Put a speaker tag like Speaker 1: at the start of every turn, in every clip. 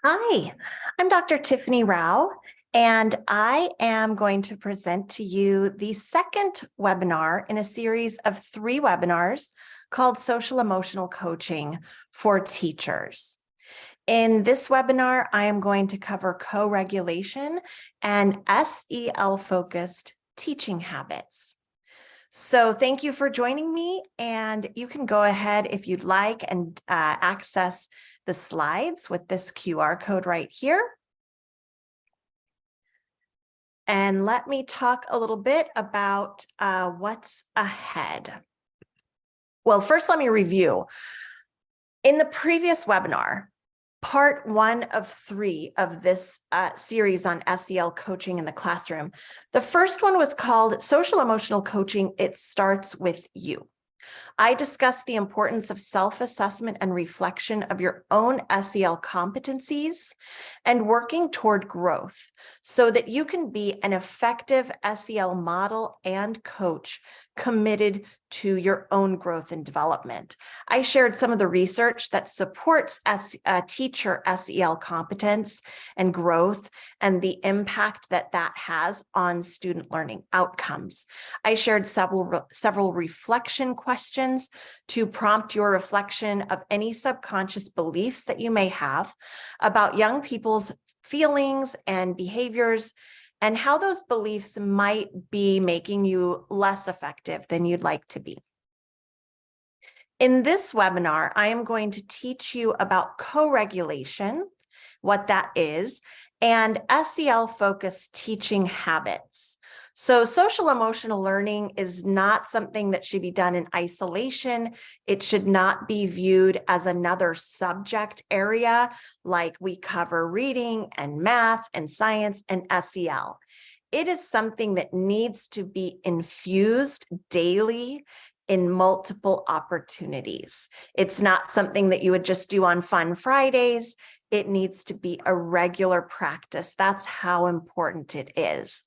Speaker 1: Hi, I'm Dr. Tiffany Rao, and I am going to present to you the second webinar in a series of 3 webinars called Social Emotional Coaching for Teachers. In this webinar, I am going to cover co-regulation and SEL-focused teaching habits. So thank you for joining me, and you can go ahead if you'd like and access the slides with this QR code right here. And let me talk a little bit about what's ahead. Well, first, let me review. In the previous webinar, part 1 of 3 of this series on SEL coaching in the classroom. The first one was called Social Emotional Coaching. It Starts with You. I discussed the importance of self-assessment and reflection of your own SEL competencies and working toward growth so that you can be an effective SEL model and coach committed to your own growth and development. I shared some of the research that supports teacher SEL competence and growth and the impact that that has on student learning outcomes. I shared several reflection questions to prompt your reflection of any subconscious beliefs that you may have about young people's feelings and behaviors, and how those beliefs might be making you less effective than you'd like to be. In this webinar, I am going to teach you about co-regulation, what that is, and SEL-focused teaching habits. So social emotional learning is not something that should be done in isolation. It should not be viewed as another subject area like we cover reading and math and science and SEL. It is something that needs to be infused daily in multiple opportunities. It's not something that you would just do on fun Fridays. It needs to be a regular practice. That's how important it is.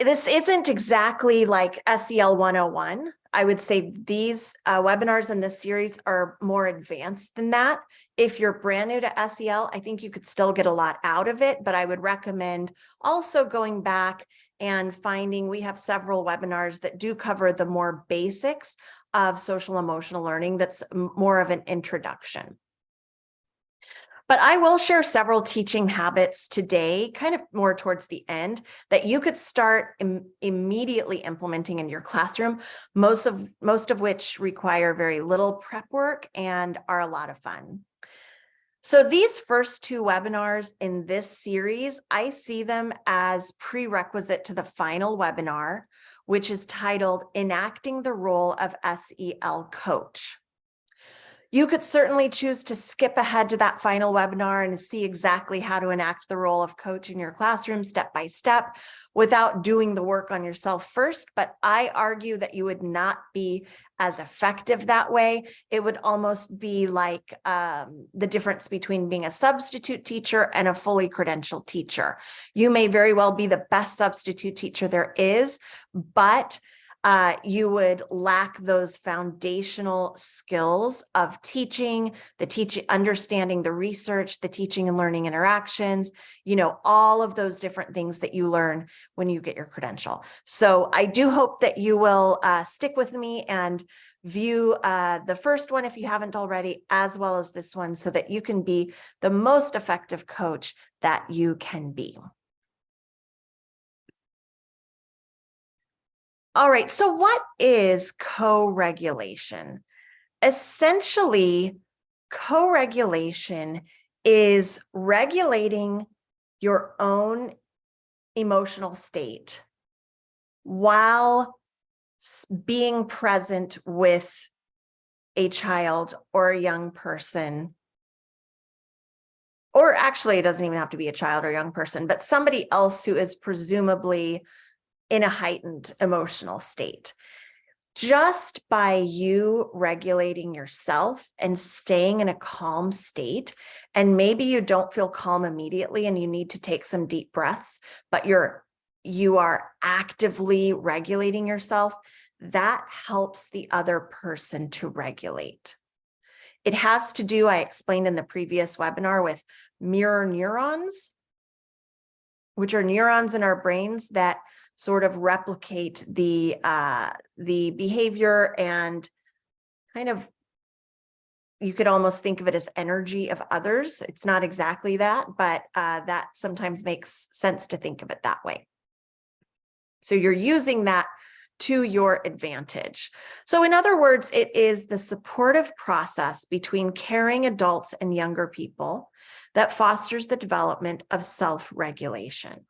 Speaker 1: This isn't exactly like SEL 101. I would say these webinars in this series are more advanced than that. If you're brand new to SEL, I think you could still get a lot out of it, but I would recommend also going back and finding, we have several webinars that do cover the more basics of social emotional learning. That's more of an introduction. But I will share several teaching habits today, kind of more towards the end, that you could start immediately implementing in your classroom, most of which require very little prep work and are a lot of fun. So these first 2 webinars in this series, I see them as prerequisite to the final webinar, which is titled Enacting the Role of SEL Coach. You could certainly choose to skip ahead to that final webinar and see exactly how to enact the role of coach in your classroom step by step without doing the work on yourself first. But I argue that you would not be as effective that way. It would almost be like the difference between being a substitute teacher and a fully credentialed teacher. You may very well be the best substitute teacher there is, but you would lack those foundational skills of teaching, understanding the research, the teaching and learning interactions, all of those different things that you learn when you get your credential. So I do hope that you will stick with me and view the first one if you haven't already, as well as this one, so that you can be the most effective coach that you can be. All right, so what is co-regulation? Essentially, co-regulation is regulating your own emotional state while being present with a child or a young person, or actually it doesn't even have to be a child or young person, but somebody else who is presumably in a heightened emotional state. Just by you regulating yourself and staying in a calm state, and maybe you don't feel calm immediately and you need to take some deep breaths, but you are actively regulating yourself, that helps the other person to regulate. It has to do, I explained in the previous webinar, with mirror neurons, which are neurons in our brains that sort of replicate the behavior and kind of, you could almost think of it as energy of others. It's not exactly that, but that sometimes makes sense to think of it that way. So you're using that to your advantage. So in other words, it is the supportive process between caring adults and younger people that fosters the development of self-regulation.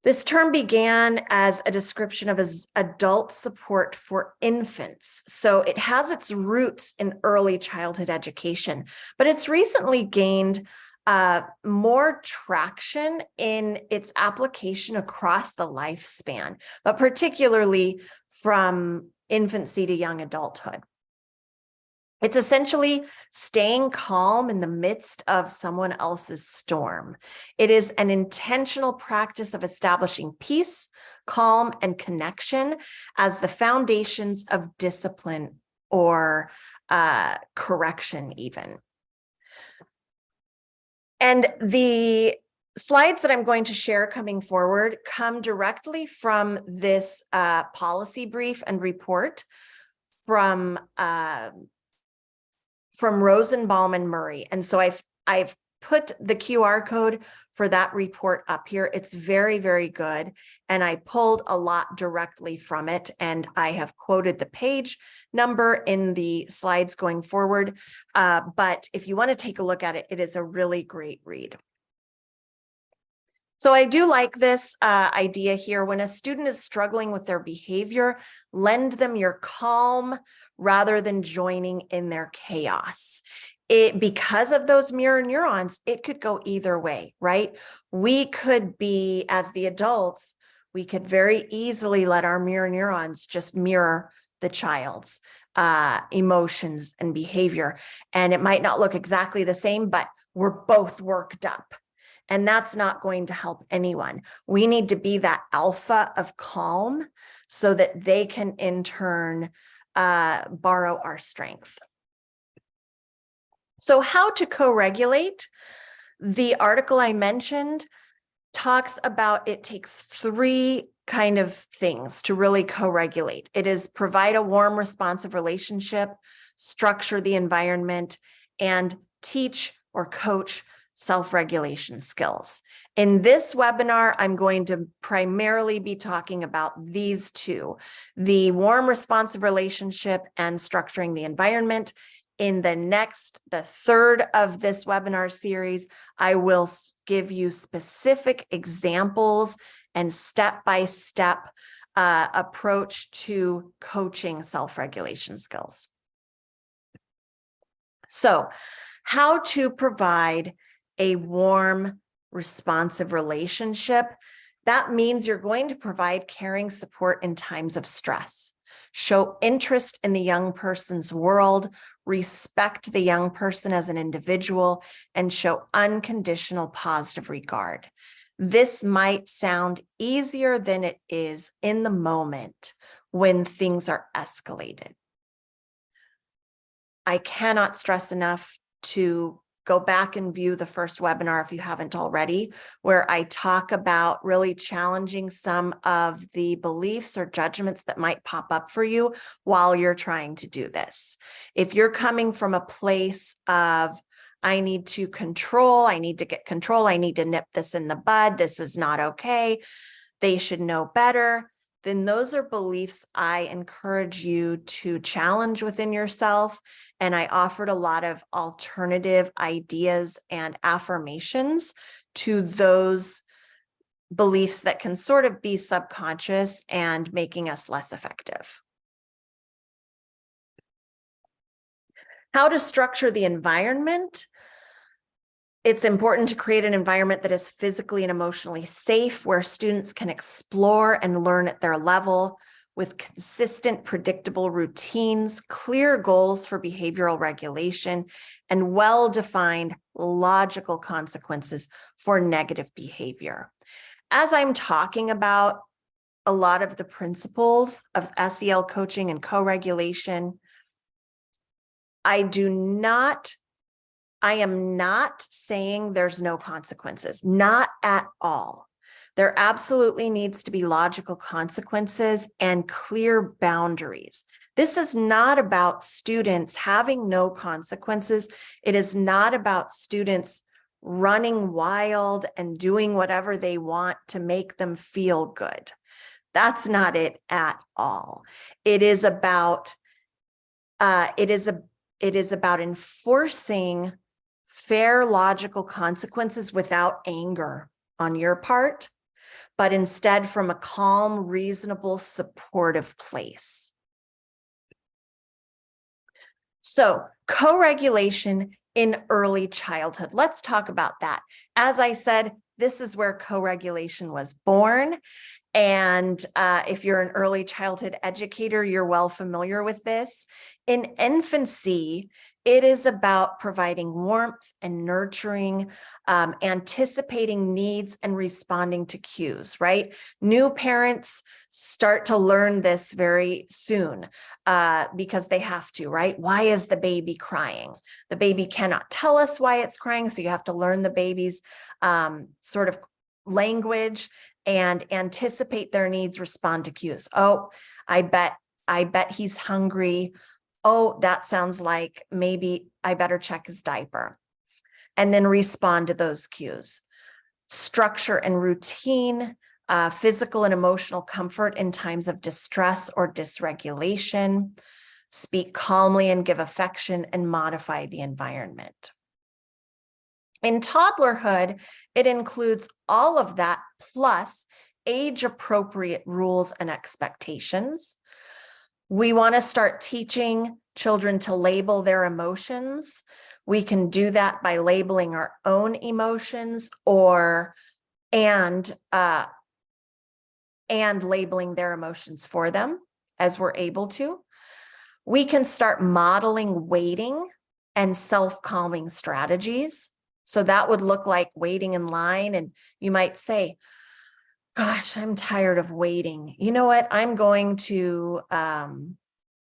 Speaker 1: This term began as a description of adult support for infants. So it has its roots in early childhood education, but it's recently gained more traction in its application across the lifespan, but particularly from infancy to young adulthood. It's essentially staying calm in the midst of someone else's storm. It is an intentional practice of establishing peace, calm, and connection as the foundations of discipline or correction even. And the slides that I'm going to share coming forward come directly from this policy brief and report from Rosenbaum and Murray. And so I've put the QR code for that report up here. It's very, very good. And I pulled a lot directly from it. And I have quoted the page number in the slides going forward. But if you want to take a look at it, it is a really great read. So I do like this idea here. When a student is struggling with their behavior, lend them your calm rather than joining in their chaos. Because of those mirror neurons, it could go either way, right? We could be, as the adults, we could very easily let our mirror neurons just mirror the child's emotions and behavior. And it might not look exactly the same, but we're both worked up. And that's not going to help anyone. We need to be that alpha of calm so that they can in turn borrow our strength. So how to co-regulate? The article I mentioned talks about it takes three kind of things to really co-regulate. It is provide a warm, responsive relationship, structure the environment, and teach or coach self-regulation skills. In this webinar, I'm going to primarily be talking about these two, the warm, responsive relationship and structuring the environment. In the third of this webinar series, I will give you specific examples and step-by-step approach to coaching self-regulation skills. So, how to provide a warm, responsive relationship. That means you're going to provide caring support in times of stress. Show interest in the young person's world, respect the young person as an individual, and show unconditional positive regard. This might sound easier than it is in the moment when things are escalated. I cannot stress enough to go back and view the first webinar if you haven't already, where I talk about really challenging some of the beliefs or judgments that might pop up for you while you're trying to do this. If you're coming from a place of, I need to control, I need to get control, I need to nip this in the bud, this is not okay, they should know better, then those are beliefs I encourage you to challenge within yourself. And I offered a lot of alternative ideas and affirmations to those beliefs that can sort of be subconscious and making us less effective. How to structure the environment. It's important to create an environment that is physically and emotionally safe, where students can explore and learn at their level with consistent, predictable routines, clear goals for behavioral regulation, and well-defined logical consequences for negative behavior. As I'm talking about a lot of the principles of SEL coaching and co-regulation, I am not saying there's no consequences, not at all. There absolutely needs to be logical consequences and clear boundaries. This is not about students having no consequences. It is not about students running wild and doing whatever they want to make them feel good. That's not it at all. It is about enforcing fair, logical consequences without anger on your part, but instead from a calm, reasonable, supportive place. So, co-regulation in early childhood. Let's talk about that. As I said, this is where co-regulation was born. And if you're an early childhood educator, you're well familiar with this. In infancy, it is about providing warmth and nurturing, anticipating needs and responding to cues, right? New parents start to learn this very soon because they have to, right? Why is the baby crying? The baby cannot tell us why it's crying, so you have to learn the baby's sort of language and anticipate their needs, respond to cues. Oh, I bet he's hungry. Oh, that sounds like maybe I better check his diaper. And then respond to those cues. Structure and routine, physical and emotional comfort in times of distress or dysregulation. Speak calmly and give affection and modify the environment. In toddlerhood, it includes all of that plus age-appropriate rules and expectations. We want to start teaching children to label their emotions. We can do that by labeling our own emotions and labeling their emotions for them as we're able to. We can start modeling waiting and self-calming strategies. So that would look like waiting in line, and you might say, gosh, I'm tired of waiting. You know what? I'm going to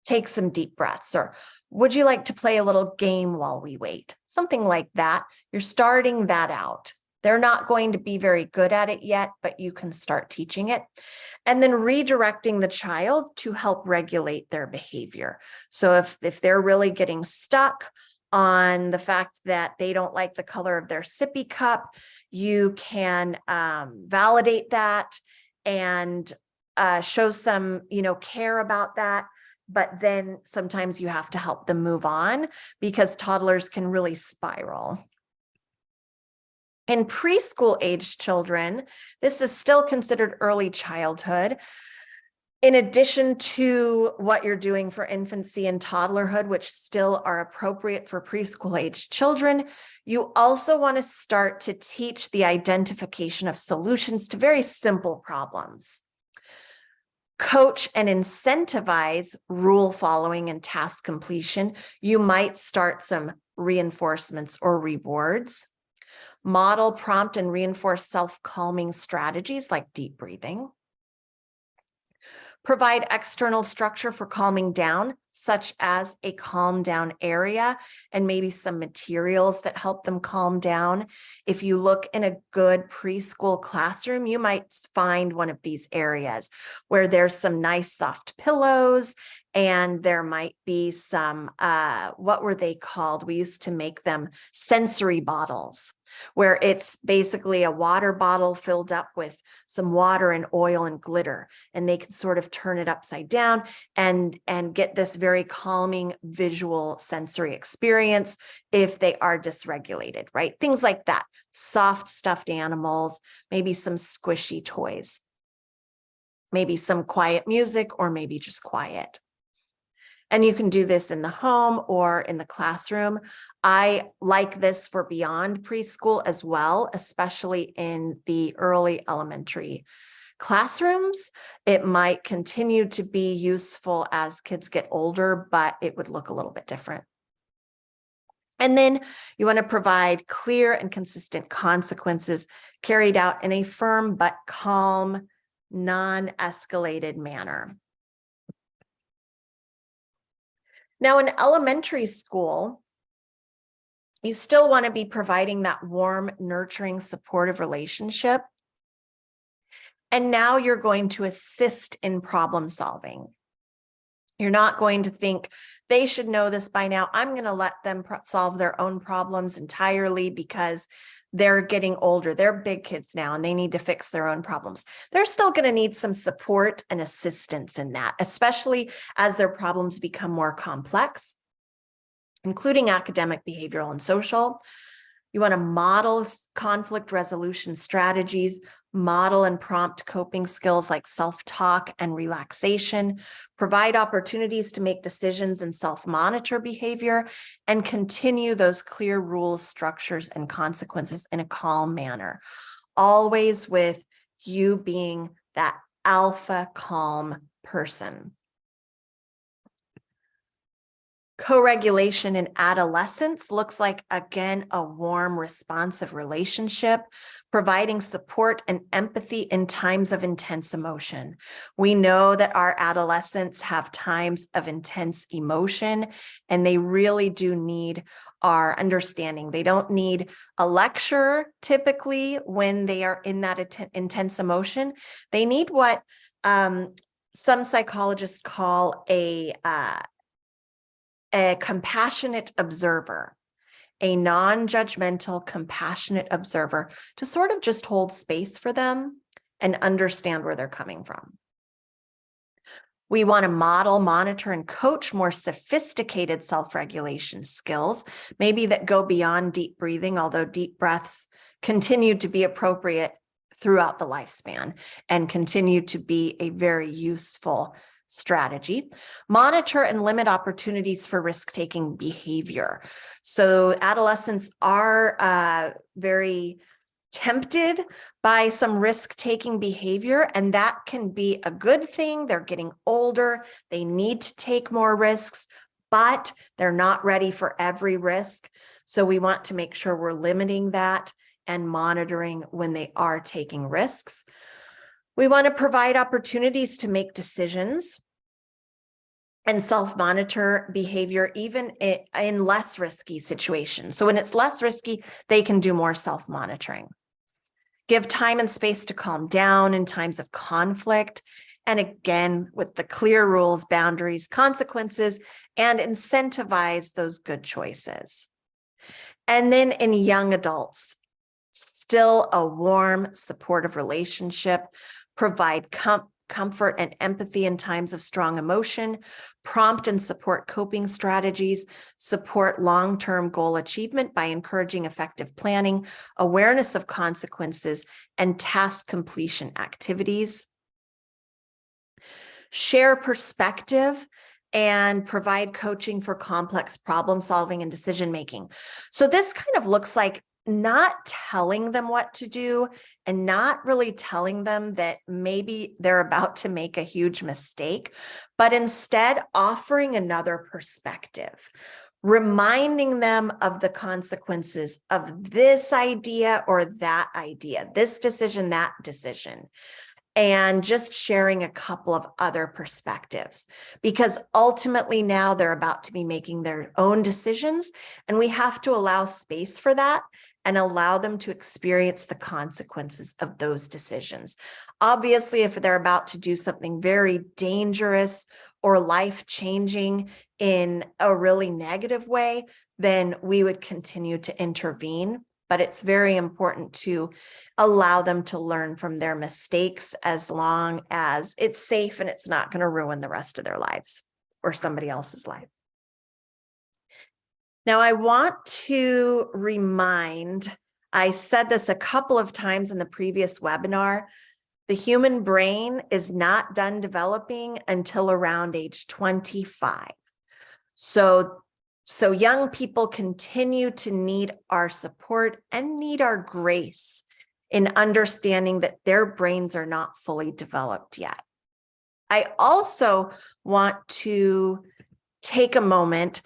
Speaker 1: take some deep breaths, or would you like to play a little game while we wait? Something like that. You're starting that out. They're not going to be very good at it yet, but you can start teaching it. And then redirecting the child to help regulate their behavior. So if they're really getting stuck on the fact that they don't like the color of their sippy cup, you can validate that and show some, care about that. But then sometimes you have to help them move on because toddlers can really spiral. In preschool age children, this is still considered early childhood. In addition to what you're doing for infancy and toddlerhood, which still are appropriate for preschool age children, you also want to start to teach the identification of solutions to very simple problems. Coach and incentivize rule following and task completion. You might start some reinforcements or rewards. Model, prompt, and reinforce self-calming strategies like deep breathing. Provide external structure for calming down, such as a calm down area and maybe some materials that help them calm down. If you look in a good preschool classroom, you might find one of these areas where there's some nice soft pillows, and there might be some, what were they called? We used to make them sensory bottles, where it's basically a water bottle filled up with some water and oil and glitter, and they can sort of turn it upside down and get this very calming visual sensory experience if they are dysregulated, right? Things like that, soft stuffed animals, maybe some squishy toys, maybe some quiet music, or maybe just quiet. And you can do this in the home or in the classroom. I like this for beyond preschool as well, especially in the early elementary classrooms. It might continue to be useful as kids get older, but it would look a little bit different. And then you want to provide clear and consistent consequences carried out in a firm but calm, non-escalated manner. Now, in elementary school, you still want to be providing that warm, nurturing, supportive relationship. And now you're going to assist in problem solving. You're not going to think they should know this by now. I'm going to let them solve their own problems entirely because they're getting older. They're big kids now and they need to fix their own problems. They're still going to need some support and assistance in that, especially as their problems become more complex, including academic, behavioral, and social. You want to model conflict resolution strategies, model and prompt coping skills like self-talk and relaxation, provide opportunities to make decisions and self-monitor behavior, and continue those clear rules, structures, and consequences in a calm manner. Always with you being that alpha calm person. Co-regulation in adolescence looks like, again, a warm, responsive relationship, providing support and empathy in times of intense emotion. We know that our adolescents have times of intense emotion, and they really do need our understanding. They don't need a lecture typically when they are in that intense emotion. They need what some psychologists call a compassionate observer, a non-judgmental, compassionate observer to sort of just hold space for them and understand where they're coming from. We want to model, monitor, and coach more sophisticated self-regulation skills, maybe that go beyond deep breathing, although deep breaths continue to be appropriate throughout the lifespan and continue to be a very useful strategy. Monitor and limit opportunities for risk-taking behavior. So adolescents are very tempted by some risk-taking behavior, and that can be a good thing. They're getting older, they need to take more risks, but they're not ready for every risk. So we want to make sure we're limiting that and monitoring when they are taking risks. We want to provide opportunities to make decisions and self-monitor behavior even in less risky situations. So when it's less risky, they can do more self-monitoring. Give time and space to calm down in times of conflict. And again, with the clear rules, boundaries, consequences, and incentivize those good choices. And then in young adults, still a warm, supportive relationship, provide comfort and empathy in times of strong emotion, prompt and support coping strategies, support long-term goal achievement by encouraging effective planning, awareness of consequences, and task completion activities. Share perspective and provide coaching for complex problem solving and decision making. So this kind of looks like not telling them what to do and not really telling them that maybe they're about to make a huge mistake, but instead offering another perspective, reminding them of the consequences of this idea or that idea, this decision, that decision, and just sharing a couple of other perspectives, because ultimately now they're about to be making their own decisions, and we have to allow space for that and allow them to experience the consequences of those decisions. Obviously, if they're about to do something very dangerous or life-changing in a really negative way, then we would continue to intervene. But it's very important to allow them to learn from their mistakes as long as it's safe and it's not going to ruin the rest of their lives or somebody else's life. Now, I want to remind, I said this a couple of times in the previous webinar, the human brain is not done developing until around age 25. So young people continue to need our support and need our grace in understanding that their brains are not fully developed yet. I also want to take a moment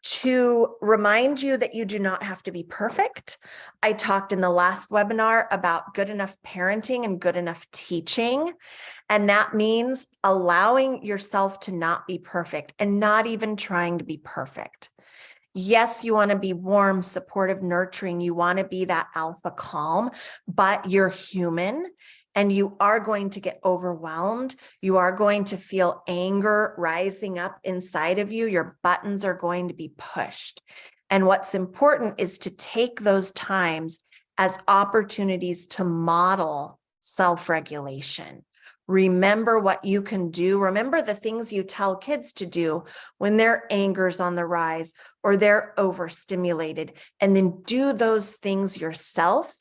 Speaker 1: To remind you that you do not have to be perfect, I talked in the last webinar about good enough parenting and good enough teaching. And that means allowing yourself to not be perfect and not even trying to be perfect. Yes, you want to be warm, supportive, nurturing. You want to be that alpha calm, but you're human and you are going to get overwhelmed. You are going to feel anger rising up inside of you. Your buttons are going to be pushed. And what's important is to take those times as opportunities to model self-regulation. Remember what you can do. Remember the things you tell kids to do when their anger's on the rise or they're overstimulated, and then do those things yourself,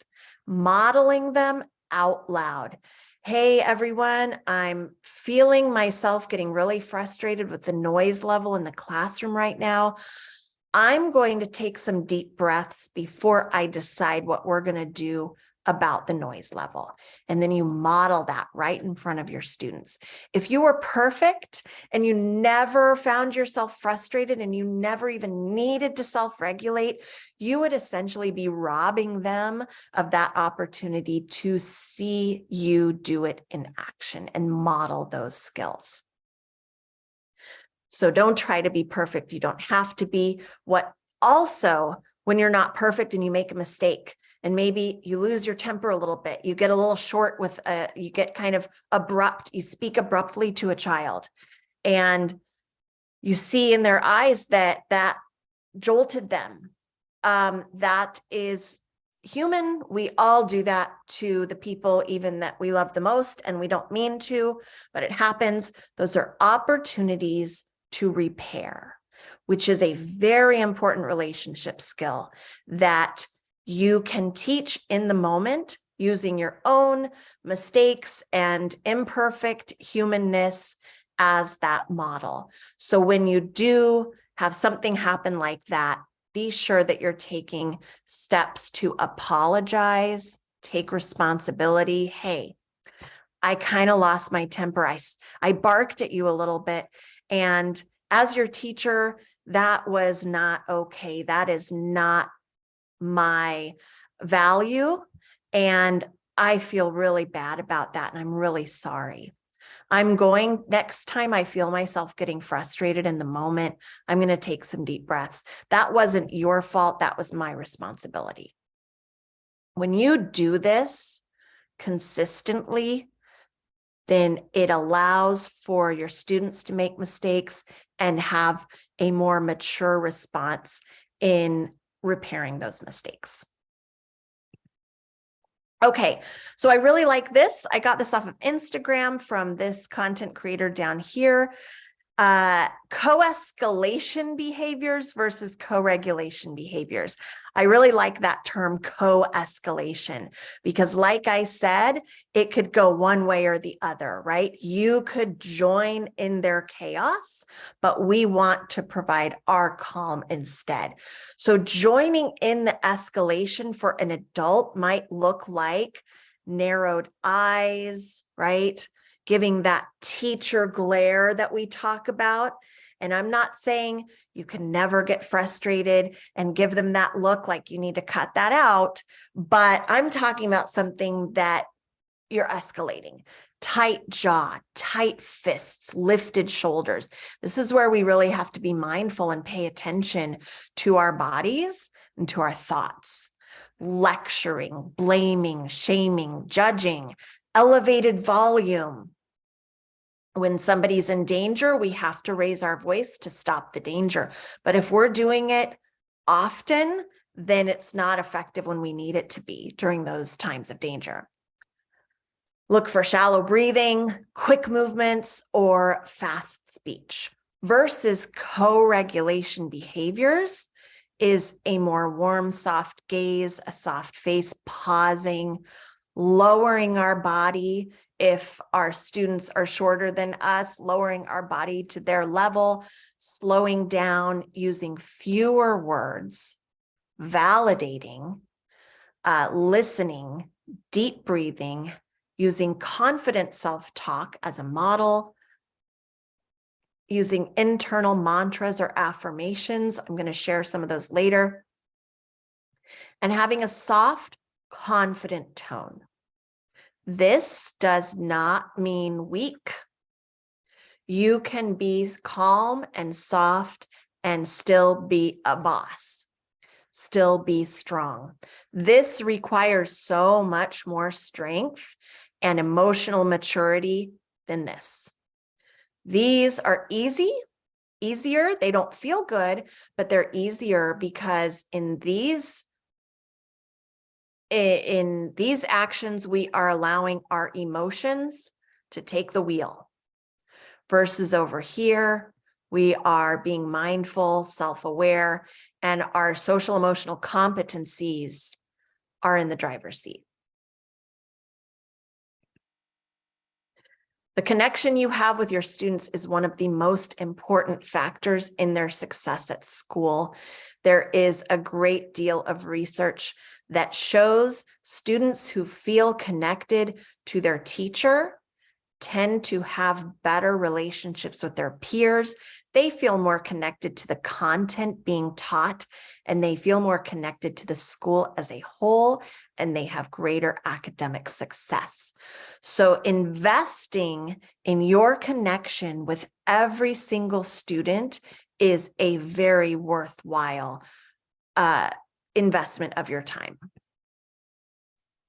Speaker 1: modeling them out loud. Hey, everyone, I'm feeling myself getting really frustrated with the noise level in the classroom right now. I'm going to take some deep breaths before I decide what we're going to do about the noise level. And then you model that right in front of your students. If you were perfect and you never found yourself frustrated and you never even needed to self-regulate, you would essentially be robbing them of that opportunity to see you do it in action and model those skills. So don't try to be perfect. You don't have to be. What also, when you're not perfect and you make a mistake, and maybe you lose your temper a little bit, you get a little short with you get kind of abrupt, you speak abruptly to a child, and you see in their eyes that jolted them. That is human. We all do that to the people even that we love the most, and we don't mean to, but it happens. Those are opportunities to repair, which is a very important relationship skill that you can teach in the moment using your own mistakes and imperfect humanness as that model. So when you do have something happen like that, be sure that you're taking steps to apologize, take responsibility. Hey, I kind of lost my temper. I barked at you a little bit. And as your teacher, that was not okay. That is not my value. And I feel really bad about that. And I'm really sorry. Next time I feel myself getting frustrated in the moment, I'm going to take some deep breaths. That wasn't your fault. That was my responsibility. When you do this consistently, then it allows for your students to make mistakes and have a more mature response in repairing those mistakes. Okay, so I really like this. I got this off of Instagram from this content creator down here. Co-escalation behaviors versus co-regulation behaviors. I really like that term co-escalation because, like I said, it could go one way or the other, right? You could join in their chaos, but we want to provide our calm instead. So joining in the escalation for an adult might look like narrowed eyes, right? Giving that teacher glare that we talk about. And I'm not saying you can never get frustrated and give them that look like you need to cut that out, but I'm talking about something that you're escalating. Tight jaw, tight fists, lifted shoulders. This is where we really have to be mindful and pay attention to our bodies and to our thoughts. Lecturing, blaming, shaming, judging, elevated volume. When somebody's in danger, we have to raise our voice to stop the danger. But if we're doing it often, then it's not effective when we need it to be during those times of danger. Look for shallow breathing, quick movements, or fast speech. Versus co-regulation behaviors is a more warm, soft gaze, a soft face, pausing, lowering our body. If our students are shorter than us, lowering our body to their level, slowing down, using fewer words, validating, listening, deep breathing, using confident self-talk as a model, using internal mantras or affirmations. I'm going to share some of those later. And having a soft, confident tone. This does not mean weak. You can be calm and soft and still be a boss, still be strong. This requires so much more strength and emotional maturity than this. These are easier. They don't feel good, but they're easier because in these actions, we are allowing our emotions to take the wheel. Versus over here, we are being mindful, self-aware, and our social emotional competencies are in the driver's seat. The connection you have with your students is one of the most important factors in their success at school. There is a great deal of research that shows students who feel connected to their teacher tend to have better relationships with their peers. They feel more connected to the content being taught, and they feel more connected to the school as a whole, and they have greater academic success. So investing in your connection with every single student is a very worthwhile investment of your time.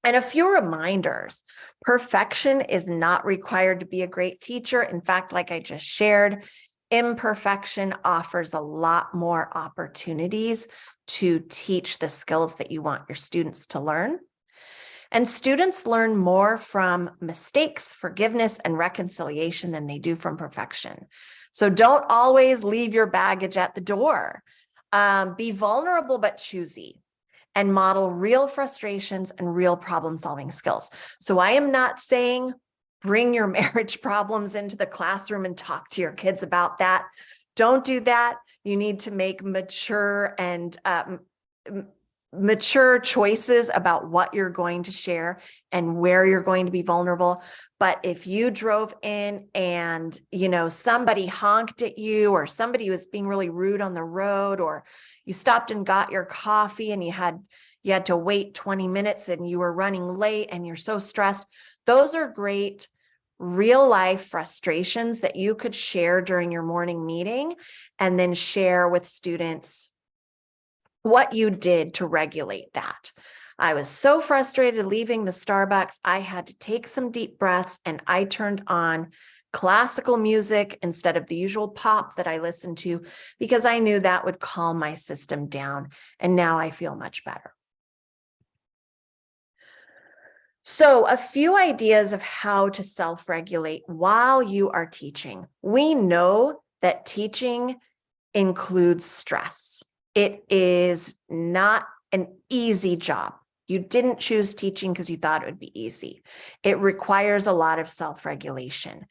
Speaker 1: And a few reminders: perfection is not required to be a great teacher. In fact, like I just shared, imperfection offers a lot more opportunities to teach the skills that you want your students to learn. And students learn more from mistakes, forgiveness, and reconciliation than they do from perfection. So don't always leave your baggage at the door. Be vulnerable but choosy, and model real frustrations and real problem-solving skills. So I am not saying bring your marriage problems into the classroom and talk to your kids about that. Don't do that. You need to make mature choices about what you're going to share and where you're going to be vulnerable. But if you drove in and, somebody honked at you, or somebody was being really rude on the road, or you stopped and got your coffee and you had to wait 20 minutes and you were running late and you're so stressed, those are great real life frustrations that you could share during your morning meeting, and then share with students what you did to regulate that. I was so frustrated leaving the Starbucks, I had to take some deep breaths, and I turned on classical music instead of the usual pop that I listened to, because I knew that would calm my system down, and now I feel much better. So a few ideas of how to self-regulate while you are teaching. We know that teaching includes stress. It is not an easy job. You didn't choose teaching because you thought it would be easy. It requires a lot of self-regulation.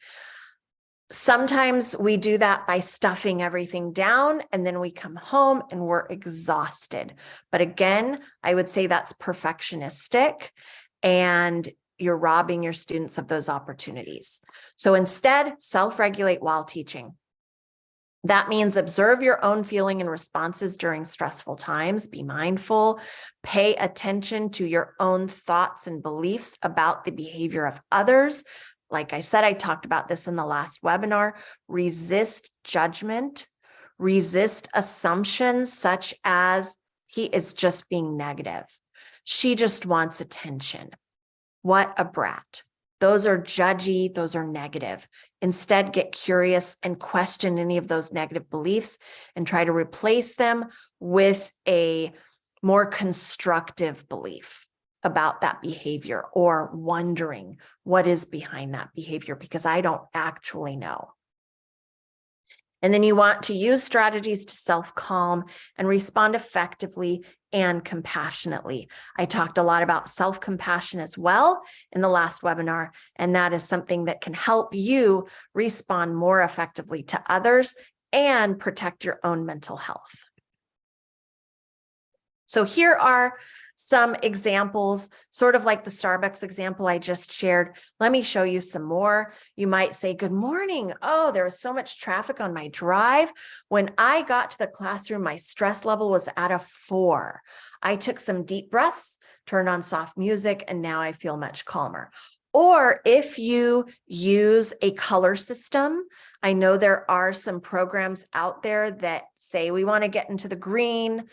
Speaker 1: Sometimes we do that by stuffing everything down, and then we come home and we're exhausted. But again, I would say that's perfectionistic, and you're robbing your students of those opportunities. So instead, self-regulate while teaching. That means observe your own feeling and responses during stressful times. Be mindful, pay attention to your own thoughts and beliefs about the behavior of others. Like I said, I talked about this in the last webinar. Resist judgment, resist assumptions such as he is just being negative. She just wants attention. What a brat. Those are judgy, those are negative. Instead, get curious and question any of those negative beliefs and try to replace them with a more constructive belief about that behavior, or wondering what is behind that behavior, because I don't actually know. And then you want to use strategies to self-calm and respond effectively and compassionately. I talked a lot about self-compassion as well in the last webinar, and that is something that can help you respond more effectively to others and protect your own mental health. So here are some examples, sort of like the Starbucks example I just shared. Let me show you some more. You might say, good morning. Oh, there was so much traffic on my drive. When I got to the classroom, my stress level was at a 4. I took some deep breaths, turned on soft music, and now I feel much calmer. Or if you use a color system, I know there are some programs out there that say we want to get into the green,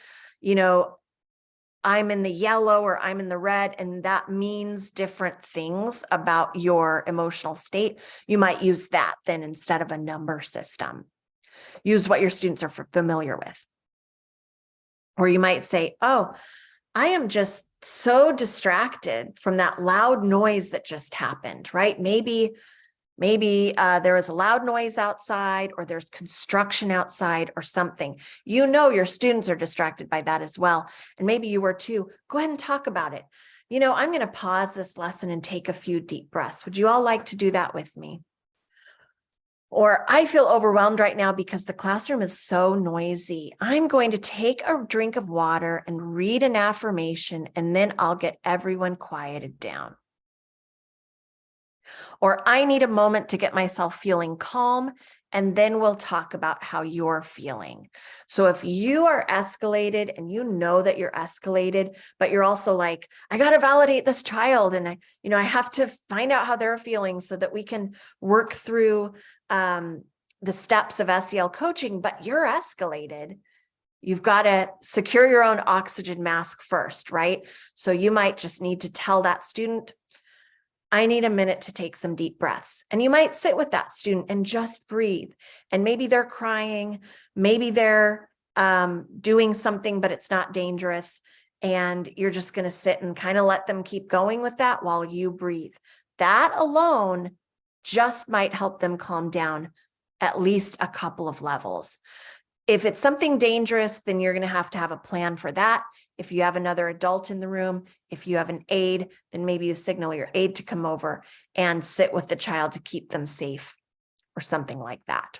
Speaker 1: I'm in the yellow or I'm in the red, and that means different things about your emotional state. You might use that then instead of a number system. Use what your students are familiar with. Or you might say, oh, I am just so distracted from that loud noise that just happened, right? Maybe there is a loud noise outside, or there's construction outside or something. Your students are distracted by that as well. And maybe you were too. Go ahead and talk about it. I'm going to pause this lesson and take a few deep breaths. Would you all like to do that with me? Or I feel overwhelmed right now because the classroom is so noisy. I'm going to take a drink of water and read an affirmation, and then I'll get everyone quieted down. Or I need a moment to get myself feeling calm, and then we'll talk about how you're feeling. So if you are escalated and you know that you're escalated, but you're also like, I got to validate this child, and I have to find out how they're feeling so that we can work through the steps of SEL coaching, but you're escalated. You've got to secure your own oxygen mask first, right? So you might just need to tell that student, I need a minute to take some deep breaths. And you might sit with that student and just breathe. And maybe they're crying, maybe they're doing something, but it's not dangerous. And you're just going to sit and kind of let them keep going with that while you breathe. That alone just might help them calm down at least a couple of levels. If it's something dangerous, then you're going to have a plan for that. If you have another adult in the room, if you have an aide, then maybe you signal your aide to come over and sit with the child to keep them safe or something like that.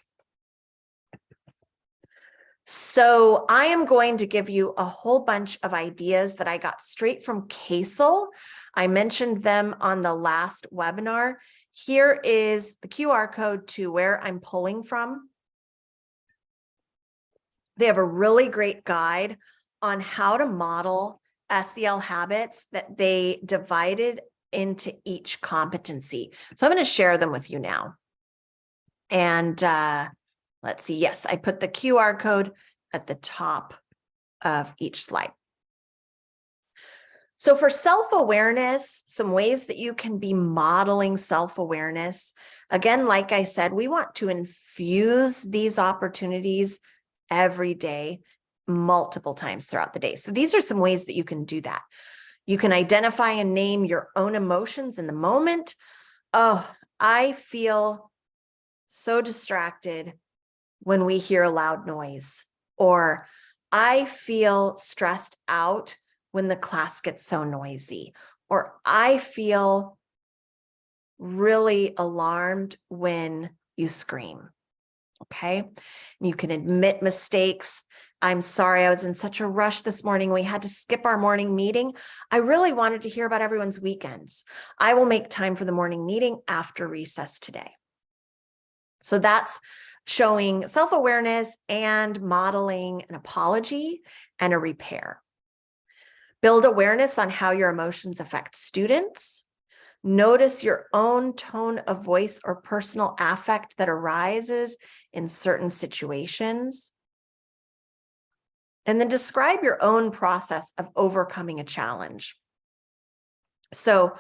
Speaker 1: So I am going to give you a whole bunch of ideas that I got straight from CASEL. I mentioned them on the last webinar. Here is the QR code to where I'm pulling from. They have a really great guide on how to model SEL habits that they divided into each competency. So I'm going to share them with you now. And let's see. Yes, I put the QR code at the top of each slide. So for self-awareness, some ways that you can be modeling self-awareness. Again, like I said, we want to infuse these opportunities every day, multiple times throughout the day. So these are some ways that you can do that. You can identify and name your own emotions in the moment. Oh, I feel so distracted when we hear a loud noise, or I feel stressed out when the class gets so noisy, or I feel really alarmed when you scream. Okay. You can admit mistakes. I'm sorry, I was in such a rush this morning. We had to skip our morning meeting. I really wanted to hear about everyone's weekends. I will make time for the morning meeting after recess today. So that's showing self-awareness and modeling an apology and a repair. Build awareness on how your emotions affect students. Notice your own tone of voice or personal affect that arises in certain situations. And then describe your own process of overcoming a challenge. So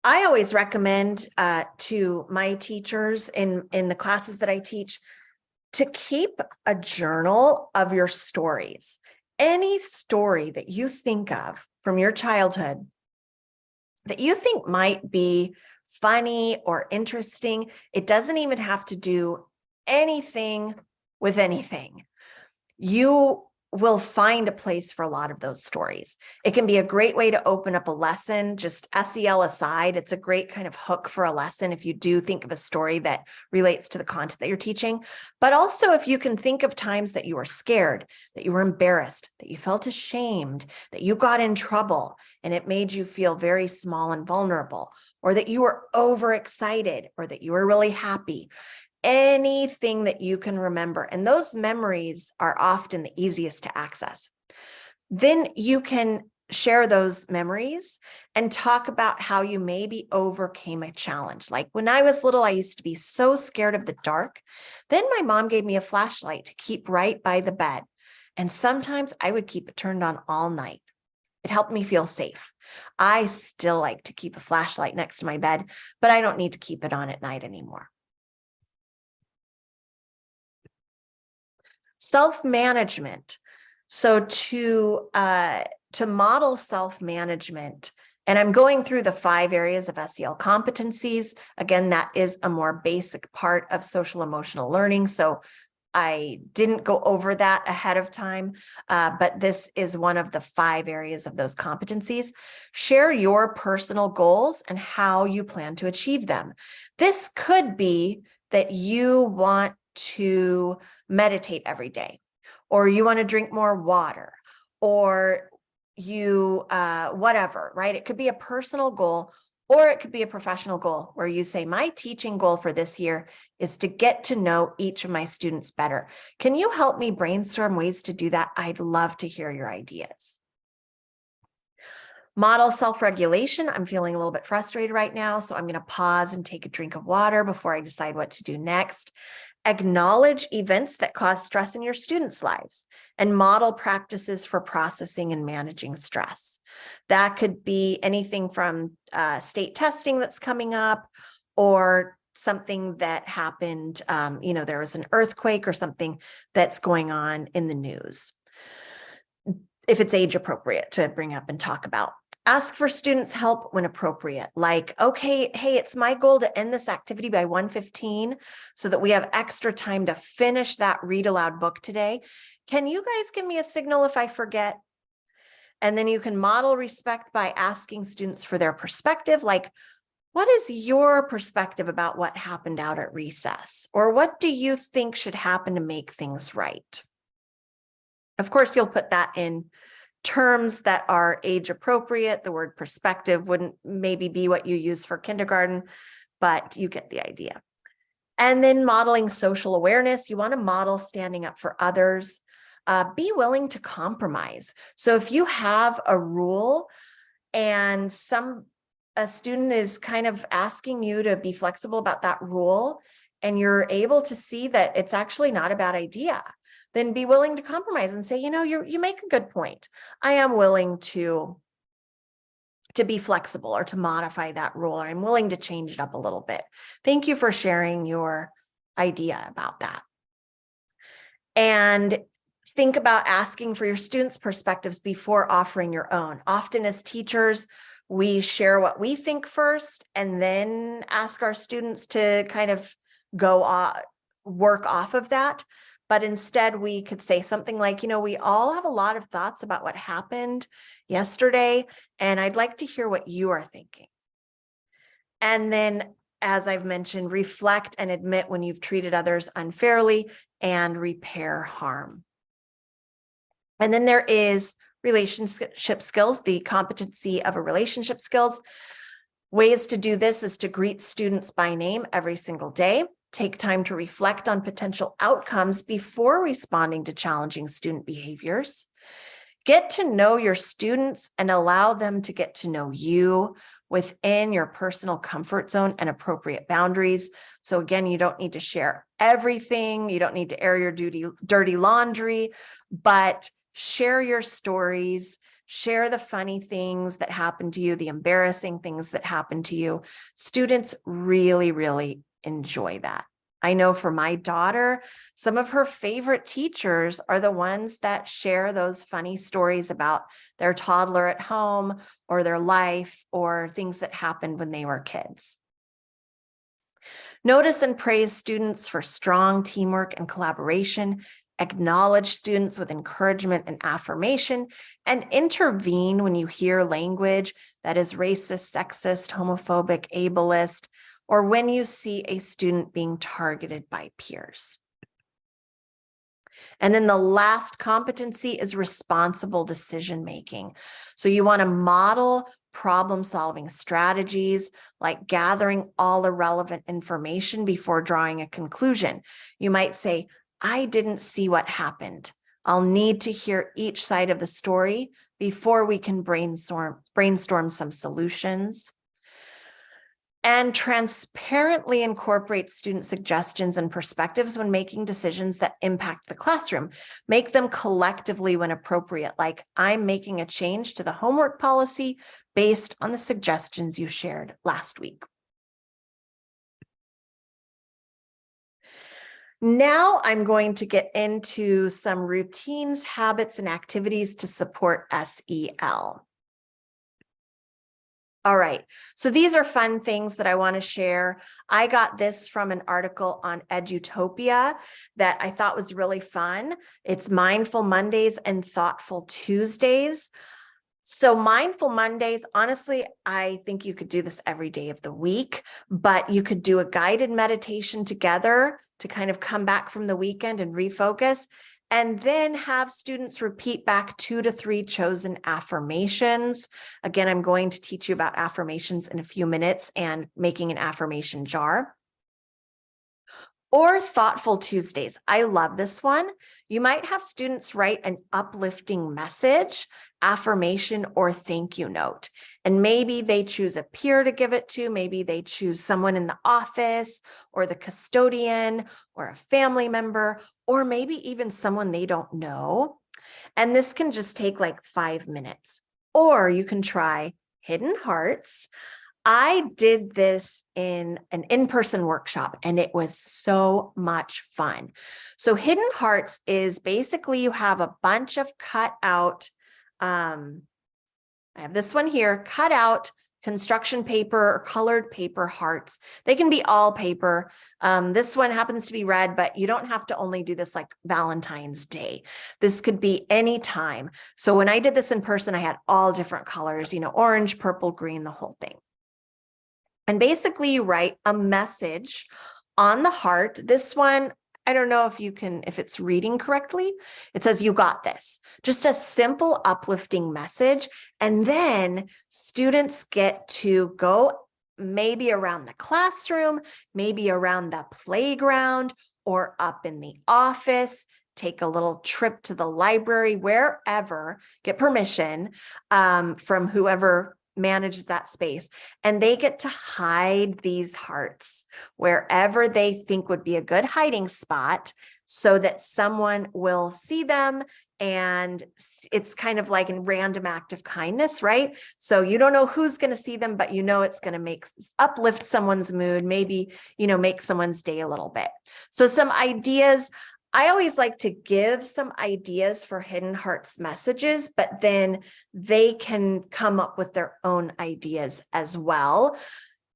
Speaker 1: I always recommend to my teachers in the classes that I teach to keep a journal of your stories. Any story that you think of from your childhood that you think might be funny or interesting. It doesn't even have to do anything with anything. You will find a place for a lot of those stories. It can be a great way to open up a lesson, just SEL aside. It's a great kind of hook for a lesson if you do think of a story that relates to the content that you're teaching. But also if you can think of times that you were scared, that you were embarrassed, that you felt ashamed, that you got in trouble and it made you feel very small and vulnerable, or that you were overexcited, or that you were really happy. Anything that you can remember. And those memories are often the easiest to access. Then you can share those memories and talk about how you maybe overcame a challenge. Like when I was little, I used to be so scared of the dark. Then my mom gave me a flashlight to keep right by the bed. And sometimes I would keep it turned on all night. It helped me feel safe. I still like to keep a flashlight next to my bed, but I don't need to keep it on at night anymore. Self-management. So to model self-management, and I'm going through the 5 areas of SEL competencies. Again, that is a more basic part of social emotional learning. So I didn't go over that ahead of time, but this is one of the 5 areas of those competencies. Share your personal goals and how you plan to achieve them. This could be that you want to meditate every day, or you want to drink more water, or you, whatever, right? It could be a personal goal, or it could be a professional goal where you say, my teaching goal for this year is to get to know each of my students better. Can you help me brainstorm ways to do that? I'd love to hear your ideas. Model self-regulation. I'm feeling a little bit frustrated right now, so I'm going to pause and take a drink of water before I decide what to do next. Acknowledge events that cause stress in your students' lives and model practices for processing and managing stress. That could be anything from state testing that's coming up, or something that happened, there was an earthquake or something that's going on in the news, if it's age appropriate to bring up and talk about. Ask for students' help when appropriate, like, okay, hey, it's my goal to end this activity by 1:15 so that we have extra time to finish that read aloud book today. Can you guys give me a signal if I forget? And then you can model respect by asking students for their perspective, like, what is your perspective about what happened out at recess? Or what do you think should happen to make things right? Of course, you'll put that in terms that are age appropriate. The word perspective wouldn't maybe be what you use for kindergarten, but you get the idea. And then modeling social awareness. You want to model standing up for others. Be willing to compromise. So if you have a rule and a student is kind of asking you to be flexible about that rule, and you're able to see that it's actually not a bad idea, then be willing to compromise and say, you make a good point. I am willing to be flexible or to modify that rule, or I'm willing to change it up a little bit. Thank you for sharing your idea about that. And think about asking for your students' perspectives before offering your own. Often as teachers, we share what we think first and then ask our students to kind of work off of that. But instead, we could say something like, we all have a lot of thoughts about what happened yesterday, and I'd like to hear what you are thinking. And then, as I've mentioned, reflect and admit when you've treated others unfairly and repair harm. And then there is relationship skills, the competency of a relationship skills. Ways to do this is to greet students by name every single day. Take time to reflect on potential outcomes before responding to challenging student behaviors. Get to know your students and allow them to get to know you within your personal comfort zone and appropriate boundaries. So again, you don't need to share everything. You don't need to air your dirty laundry, but share your stories, share the funny things that happen to you, the embarrassing things that happen to you. Students really, really enjoy that. I know for my daughter, some of her favorite teachers are the ones that share those funny stories about their toddler at home or their life or things that happened when they were kids. Notice and praise students for strong teamwork and collaboration. acknowledge students with encouragement and affirmation, and intervene when you hear language that is racist, sexist, homophobic, ableist, or when you see a student being targeted by peers. And then the last competency is responsible decision-making. So you want to model problem-solving strategies like gathering all the relevant information before drawing a conclusion. You might say, I didn't see what happened. I'll need to hear each side of the story before we can brainstorm some solutions. And transparently incorporate student suggestions and perspectives when making decisions that impact the classroom. Make them collectively when appropriate, like I'm making a change to the homework policy based on the suggestions you shared last week. Now I'm going to get into some routines, habits, and activities to support SEL. All right, so these are fun things that I want to share. I got this from an article on Edutopia that I thought was really fun. It's Mindful Mondays and Thoughtful Tuesdays. So Mindful Mondays, honestly, I think you could do this every day of the week, but you could do a guided meditation together to kind of come back from the weekend and refocus, and then have students repeat back 2 to 3 chosen affirmations. Again, I'm going to teach you about affirmations in a few minutes and making an affirmation jar. Or Thoughtful Tuesdays. I love this one. You might have students write an uplifting message, affirmation, or thank you note. And maybe they choose a peer to give it to. Maybe they choose someone in the office or the custodian or a family member, or maybe even someone they don't know. And this can just take like 5 minutes. Or you can try Hidden Hearts. I did this in an in-person workshop and it was so much fun. So Hidden Hearts is basically you have a bunch of cut out, I have this one here, cut out construction paper or colored paper hearts. They can be all paper. This one happens to be red, but you don't have to only do this like Valentine's Day. This could be any time. So when I did this in person, I had all different colors, you know, orange, purple, green, the whole thing. And basically you write a message on the heart. This one, I don't know if it's reading correctly. It says, you got this. Just a simple uplifting message. And then students get to go maybe around the classroom, maybe around the playground, or up in the office, take a little trip to the library, wherever, get permission from whoever manages that space, and they get to hide these hearts wherever they think would be a good hiding spot so that someone will see them. And it's kind of like a random act of kindness, right? So you don't know who's going to see them, but you know it's going to uplift someone's mood, maybe, you know, make someone's day a little bit. So some ideas. I always like to give some ideas for Hidden Hearts messages, but then they can come up with their own ideas as well.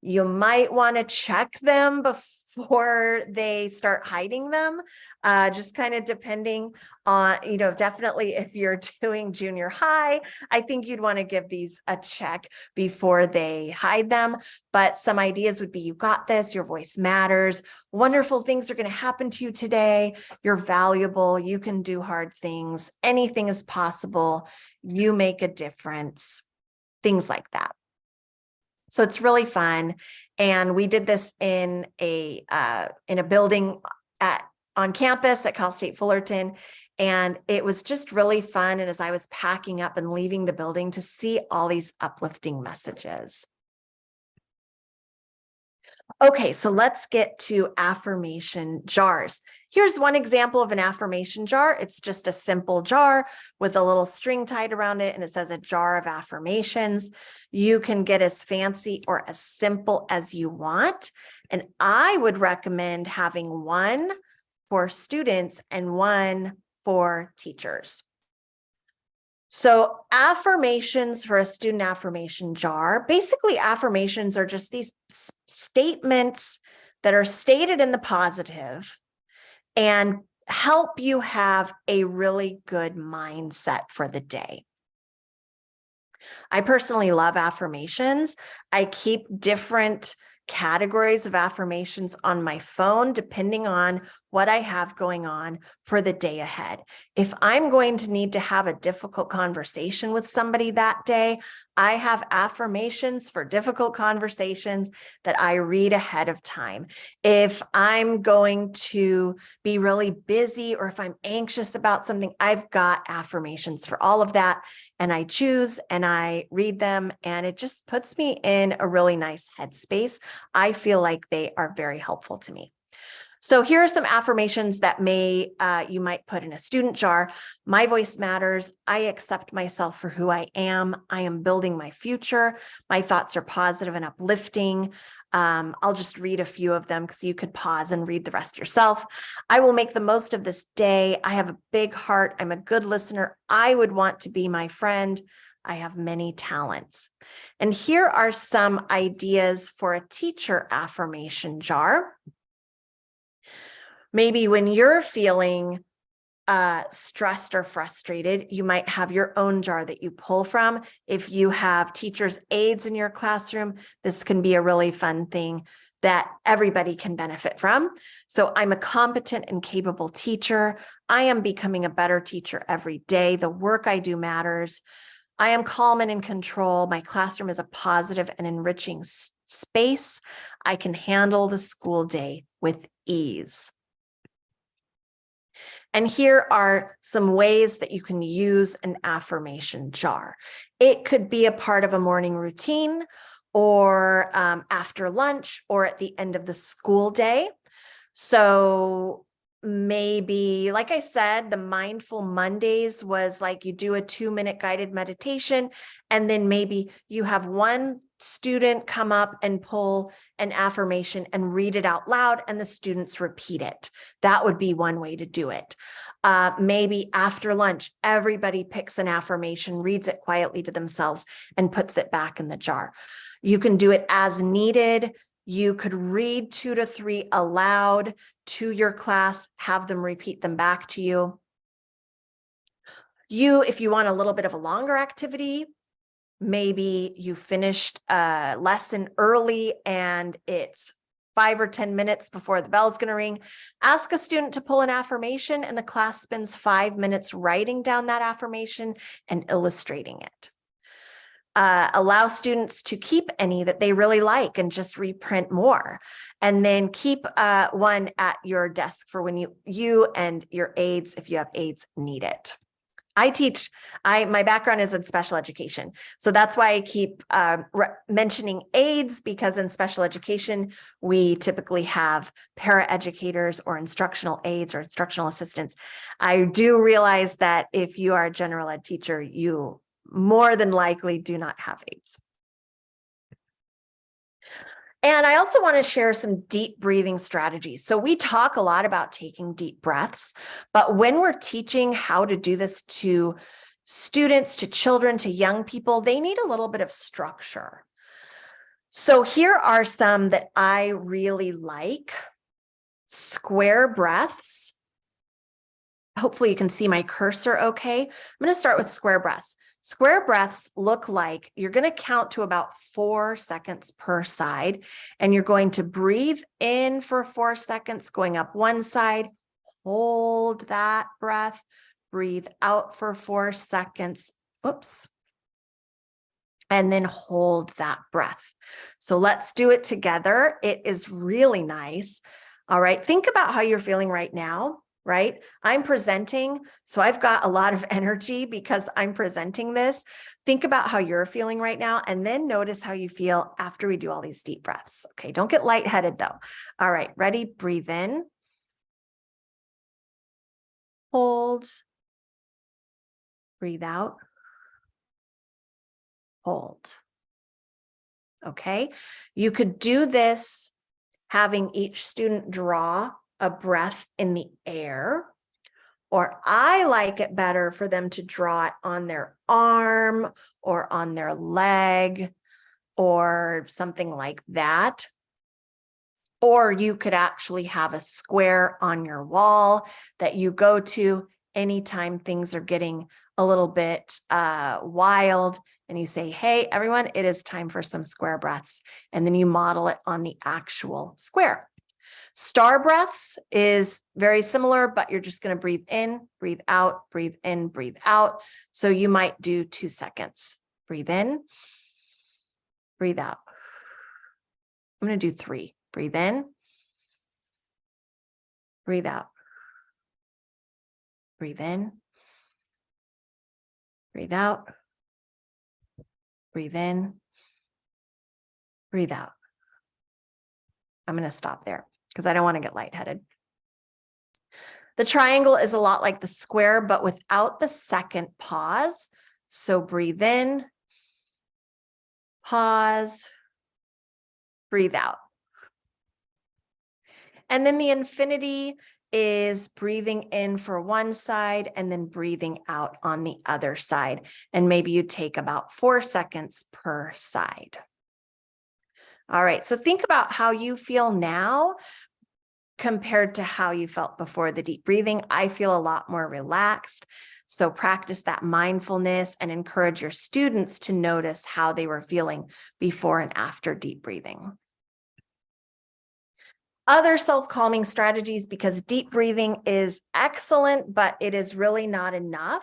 Speaker 1: You might want to check them before they start hiding them, just kind of depending on, you know, definitely if you're doing junior high, I think you'd want to give these a check before they hide them. But some ideas would be, you got this, your voice matters, wonderful things are going to happen to you today, you're valuable, you can do hard things, anything is possible, you make a difference, things like that. So it's really fun. And we did this in a building on campus at Cal State Fullerton. And it was just really fun. And as I was packing up and leaving the building, to see all these uplifting messages. Okay, so let's get to affirmation jars. Here's one example of an affirmation jar. It's just a simple jar with a little string tied around it, and it says a jar of affirmations. You can get as fancy or as simple as you want. And I would recommend having one for students and one for teachers. So affirmations for a student affirmation jar, basically affirmations are just these statements that are stated in the positive and help you have a really good mindset for the day. I personally love affirmations. I keep different categories of affirmations on my phone, depending on what I have going on for the day ahead. If I'm going to need to have a difficult conversation with somebody that day, I have affirmations for difficult conversations that I read ahead of time. If I'm going to be really busy or if I'm anxious about something, I've got affirmations for all of that. And I choose and I read them, and it just puts me in a really nice headspace. I feel like they are very helpful to me. So here are some affirmations that you might put in a student jar. My voice matters. I accept myself for who I am. I am building my future. My thoughts are positive and uplifting. I'll just read a few of them because you could pause and read the rest yourself. I will make the most of this day. I have a big heart. I'm a good listener. I would want to be my friend. I have many talents. And here are some ideas for a teacher affirmation jar. Maybe when you're feeling stressed or frustrated, you might have your own jar that you pull from. If you have teachers' aides in your classroom, this can be a really fun thing that everybody can benefit from. So I'm a competent and capable teacher. I am becoming a better teacher every day. The work I do matters. I am calm and in control. My classroom is a positive and enriching space. I can handle the school day with ease. And here are some ways that you can use an affirmation jar. It could be a part of a morning routine, or after lunch, or at the end of the school day. So maybe, like I said, the Mindful Mondays was like you do a 2-minute guided meditation, and then maybe you have one student come up and pull an affirmation and read it out loud, and the students repeat it. That would be one way to do it. Maybe after lunch, everybody picks an affirmation, reads it quietly to themselves, and puts it back in the jar. You can do it as needed. You could read 2 to 3 aloud to your class, have them repeat them back to you. If you want a little bit of a longer activity, maybe you finished a lesson early and it's 5 or 10 minutes before the bell's going to ring. Ask a student to pull an affirmation, and the class spends 5 minutes writing down that affirmation and illustrating it. Allow students to keep any that they really like and just reprint more. And then keep one at your desk for when you and your aides, if you have aides, need it. My background is in special education. So that's why I keep mentioning aides, because in special education, we typically have paraeducators or instructional aides or instructional assistants. I do realize that if you are a general ed teacher, you more than likely do not have aides. And I also want to share some deep breathing strategies. So we talk a lot about taking deep breaths, but when we're teaching how to do this to students, to children, to young people, they need a little bit of structure. So here are some that I really like. Square breaths. Hopefully you can see my cursor okay. I'm going to start with square breaths. Square breaths look like you're going to count to about 4 seconds per side, and you're going to breathe in for 4 seconds, going up one side, hold that breath, breathe out for 4 seconds, oops, and then hold that breath. So let's do it together. It is really nice. All right, think about how you're feeling right now. Right? I'm presenting, so I've got a lot of energy because I'm presenting this. Think about how you're feeling right now, and then notice how you feel after we do all these deep breaths. Okay, don't get lightheaded though. All right, ready? Breathe in. Hold. Breathe out. Hold. Okay, you could do this having each student draw a breath in the air. Or I like it better for them to draw it on their arm or on their leg or something like that. Or you could actually have a square on your wall that you go to anytime things are getting a little bit wild, and you say, hey, everyone, it is time for some square breaths. And then you model it on the actual square. Star breaths is very similar, but you're just going to breathe in, breathe out, breathe in, breathe out. So you might do 2 seconds. Breathe in, breathe out. I'm going to do 3. Breathe in, breathe out. Breathe in, breathe out, breathe in, breathe out. I'm going to stop there because I don't want to get lightheaded. The triangle is a lot like the square, but without the second pause. So breathe in, pause, breathe out. And then the infinity is breathing in for one side and then breathing out on the other side. And maybe you take about 4 seconds per side. All right, so think about how you feel now compared to how you felt before the deep breathing. I feel a lot more relaxed. So practice that mindfulness and encourage your students to notice how they were feeling before and after deep breathing. Other self-calming strategies, because deep breathing is excellent, but it is really not enough.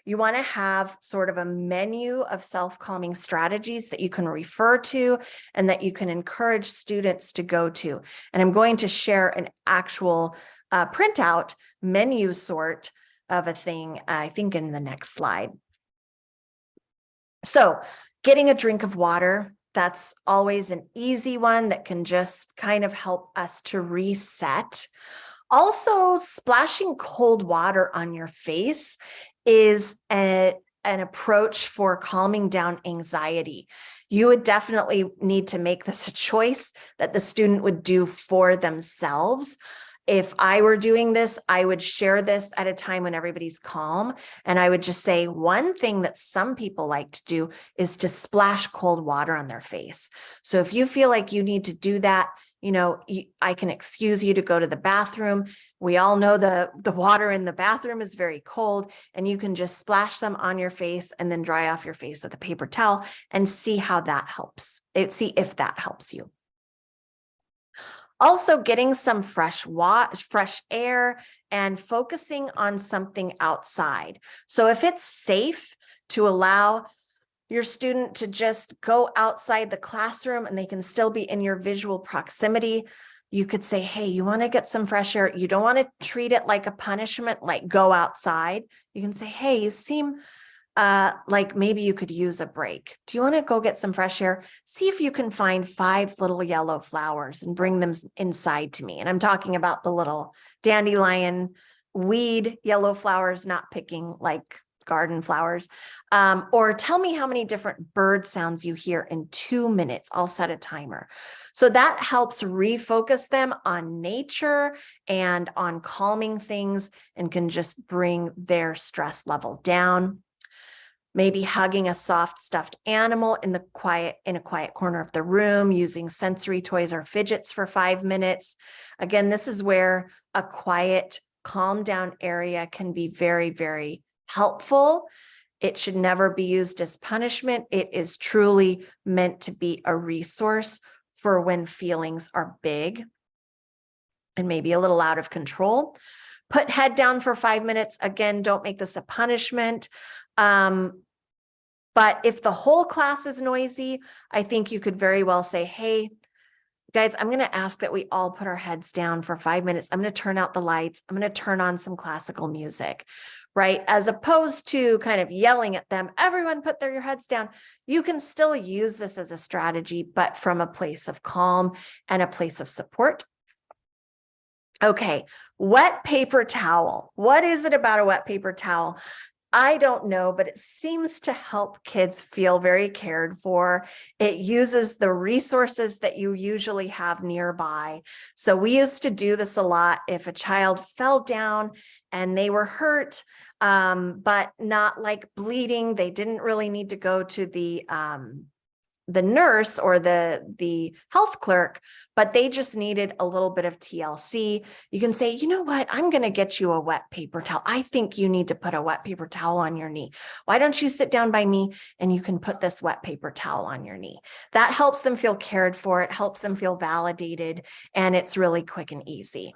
Speaker 1: You want to have sort of a menu of self-calming strategies that you can refer to and that you can encourage students to go to. And I'm going to share an actual printout menu sort of a thing, I think, in the next slide. So getting a drink of water, that's always an easy one that can just kind of help us to reset. Also, splashing cold water on your face is an approach for calming down anxiety. You would definitely need to make this a choice that the student would do for themselves. If I were doing this, I would share this at a time when everybody's calm. And I would just say, one thing that some people like to do is to splash cold water on their face. So if you feel like you need to do that, you know, I can excuse you to go to the bathroom. We all know the water in the bathroom is very cold, and you can just splash some on your face and then dry off your face with a paper towel and see how that helps. See if that helps you. Also, getting some fresh air and focusing on something outside. So if it's safe to allow your student to just go outside the classroom and they can still be in your visual proximity, you could say, hey, you want to get some fresh air. You don't want to treat it like a punishment, like go outside. You can say, hey, you seem like maybe you could use a break. Do you want to go get some fresh air? See if you can find 5 little yellow flowers and bring them inside to me. And I'm talking about the little dandelion weed yellow flowers, not picking like garden flowers. Or tell me how many different bird sounds you hear in 2 minutes. I'll set a timer. So that helps refocus them on nature and on calming things and can just bring their stress level down. Maybe hugging a soft stuffed animal in a quiet corner of the room, using sensory toys or fidgets for 5 minutes. Again, this is where a quiet, calm down area can be very, very helpful. It should never be used as punishment. It is truly meant to be a resource for when feelings are big and maybe a little out of control. Put head down for 5 minutes. Again, don't make this a punishment. But if the whole class is noisy, I think you could very well say, hey, guys, I'm going to ask that we all put our heads down for 5 minutes. I'm going to turn out the lights. I'm going to turn on some classical music, right? As opposed to kind of yelling at them, everyone put your heads down. You can still use this as a strategy, but from a place of calm and a place of support. Okay, wet paper towel. What is it about a wet paper towel? I don't know, but it seems to help kids feel very cared for. It uses the resources that you usually have nearby. So we used to do this a lot. If a child fell down and they were hurt, but not like bleeding, they didn't really need to go to the nurse or the health clerk, but they just needed a little bit of TLC. You can say, you know what, I'm going to get you a wet paper towel. I think you need to put a wet paper towel on your knee. Why don't you sit down by me and you can put this wet paper towel on your knee? That helps them feel cared for. It helps them feel validated, and it's really quick and easy.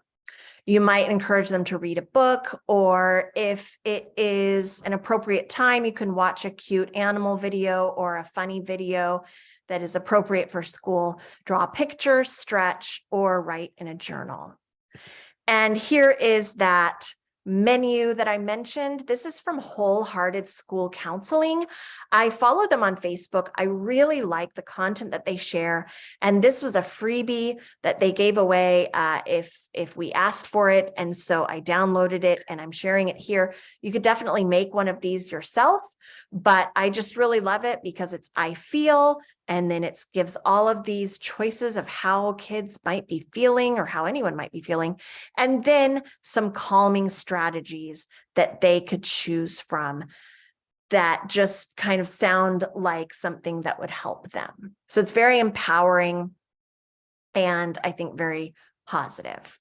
Speaker 1: You might encourage them to read a book, or if it is an appropriate time, you can watch a cute animal video or a funny video that is appropriate for school. Draw a picture, stretch, or write in a journal. And here is that menu that I mentioned. This is from Wholehearted School Counseling. I follow them on Facebook. I really like the content that they share. And this was a freebie that they gave away if we asked for it. And so I downloaded it and I'm sharing it here. You could definitely make one of these yourself, but I just really love it because it's I feel, and then it gives all of these choices of how kids might be feeling or how anyone might be feeling, and then some calming strategies that they could choose from that just kind of sound like something that would help them. So it's very empowering and I think very positive.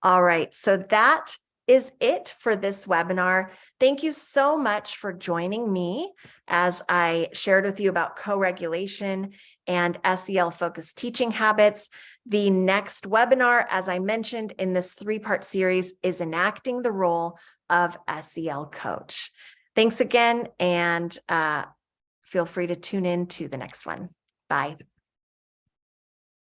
Speaker 1: All right, so that is it for this webinar. Thank you so much for joining me as I shared with you about co-regulation and SEL-focused teaching habits. The next webinar, as I mentioned in this 3-part series, is enacting the role of SEL coach. Thanks again, and feel free to tune in to the next one. Bye.